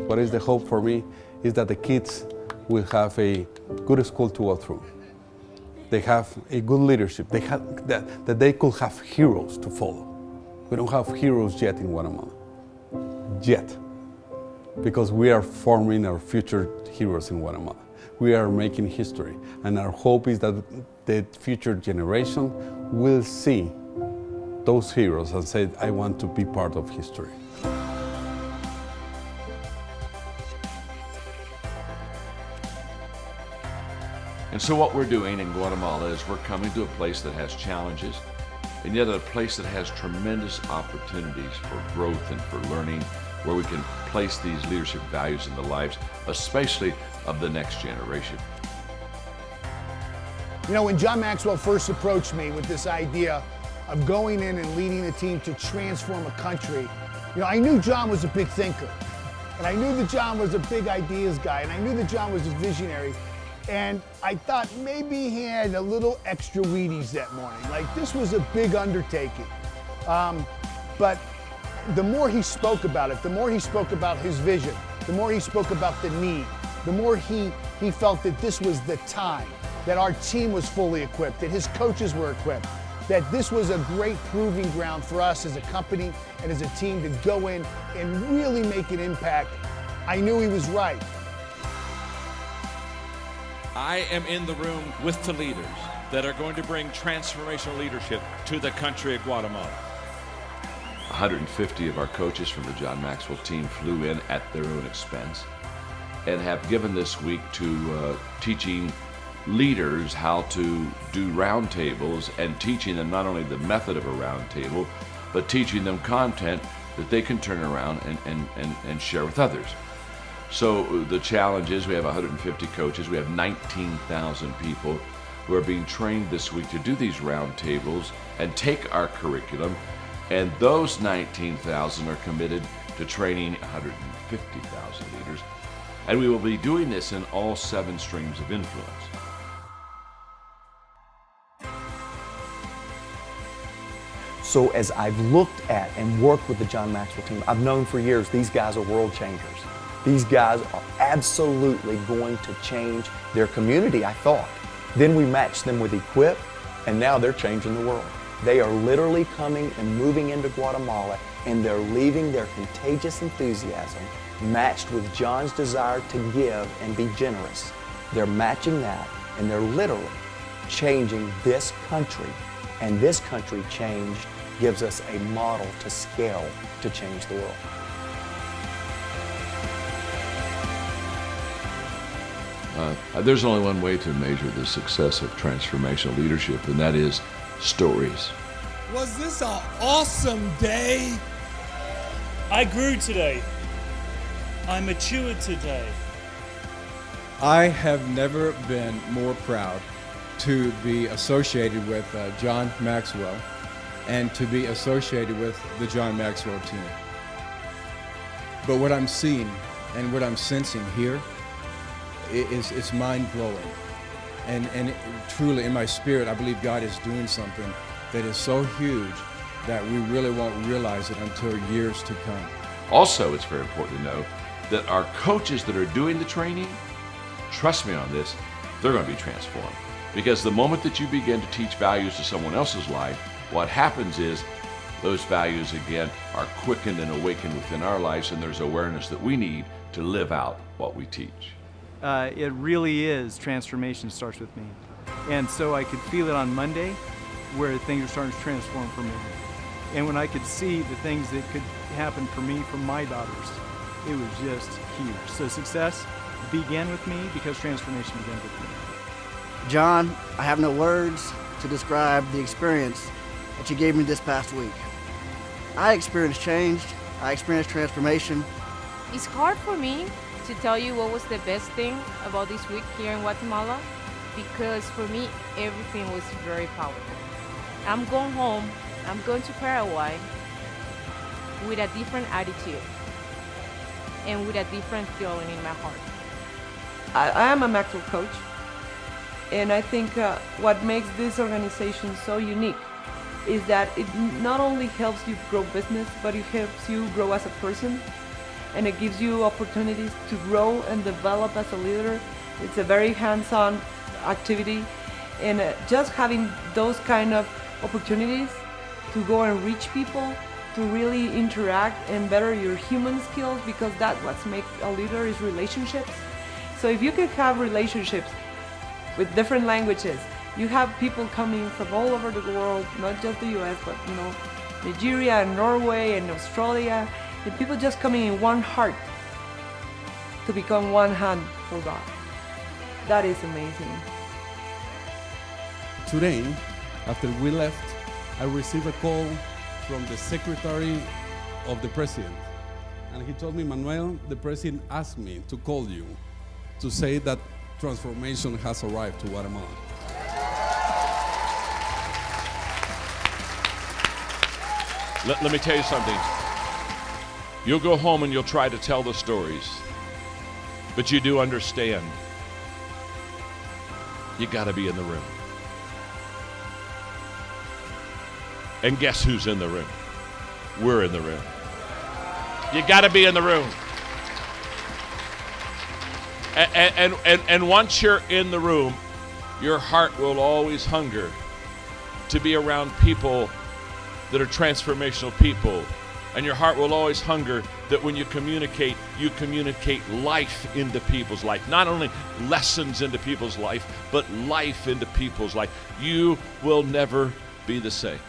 What is the hope for me is that the kids will have a good school to go through. They have a good leadership. That they could have heroes to follow. We don't have heroes yet in Guatemala. Yet. Because we are forming our future heroes in Guatemala. We are making history. And our hope is that the future generation will see those heroes and say, I want to be part of history. And so what we're doing in Guatemala is we're coming to a place that has challenges, and yet a place that has tremendous opportunities for growth and for learning, where we can place these leadership values in the lives, especially of the next generation. You know, when John Maxwell first approached me with this idea of going in and leading a team to transform a country, you know, I knew John was a big thinker. And I knew that John was a big ideas guy, and I knew that John was a visionary. And I thought maybe he had a little extra Wheaties that morning. Like, this was a big undertaking. But the more he spoke about it, the more he spoke about his vision, the more he spoke about the need, the more he felt that this was the time, that our team was fully equipped, that his coaches were equipped, that this was a great proving ground for us as a company and as a team to go in and really make an impact. I knew he was right. I am in the room with the leaders that are going to bring transformational leadership to the country of Guatemala. 150 of our coaches from the John Maxwell team flew in at their own expense and have given this week to teaching leaders how to do roundtables and teaching them not only the method of a roundtable, but teaching them content that they can turn around and share with others. So the challenge is we have 150 coaches, we have 19,000 people who are being trained this week to do these roundtables and take our curriculum, and those 19,000 are committed to training 150,000 leaders, and we will be doing this in all 7 streams of influence. So as I've looked at and worked with the John Maxwell team, I've known for years these guys are world changers. These guys are absolutely going to change their community, I thought. Then we matched them with Equip, and now they're changing the world. They are literally coming and moving into Guatemala, and they're leaving their contagious enthusiasm matched with John's desire to give and be generous. They're matching that, and they're literally changing this country. And this country changed gives us a model to scale to change the world. There's only one way to measure the success of transformational leadership, and that is stories. Was this an awesome day? I grew today. I matured today. I have never been more proud to be associated with John Maxwell and to be associated with the John Maxwell team. But what I'm seeing and what I'm sensing here it's mind-blowing. And truly, in my spirit, I believe God is doing something that is so huge that we really won't realize it until years to come. Also, it's very important to know that our coaches that are doing the training, trust me on this, they're going to be transformed. Because the moment that you begin to teach values to someone else's life, what happens is those values, again, are quickened and awakened within our lives, and there's awareness that we need to live out what we teach. It really is, transformation starts with me. And so I could feel it on Monday where things are starting to transform for me. And when I could see the things that could happen for me, for my daughters, it was just huge. So success began with me because transformation began with me. John, I have no words to describe the experience that you gave me this past week. I experienced change, I experienced transformation. It's hard for me to tell you what was the best thing about this week here in Guatemala, because for me, everything was very powerful. I'm going home, I'm going to Paraguay with a different attitude and with a different feeling in my heart. I am a Maxwell coach, and I think what makes this organization so unique is that it not only helps you grow business, but it helps you grow as a person, and it gives you opportunities to grow and develop as a leader. It's a very hands-on activity, and just having those kind of opportunities to go and reach people, to really interact and better your human skills, because that's what makes a leader is relationships. So if you can have relationships with different languages, you have people coming from all over the world, not just the US, but Nigeria and Norway and Australia, and people just coming in one heart to become one hand for God. That is amazing. Today, after we left, I received a call from the secretary of the president. And he told me, Manuel, the president asked me to call you to say that transformation has arrived to Guatemala. Let me tell you something. You'll go home and you'll try to tell the stories, but you do understand you gotta be in the room. And guess who's in the room? We're in the room. You gotta be in the room. And once you're in the room, your heart will always hunger to be around people that are transformational people. And your heart will always hunger that when you communicate life into people's life. Not only lessons into people's life, but life into people's life. You will never be the same.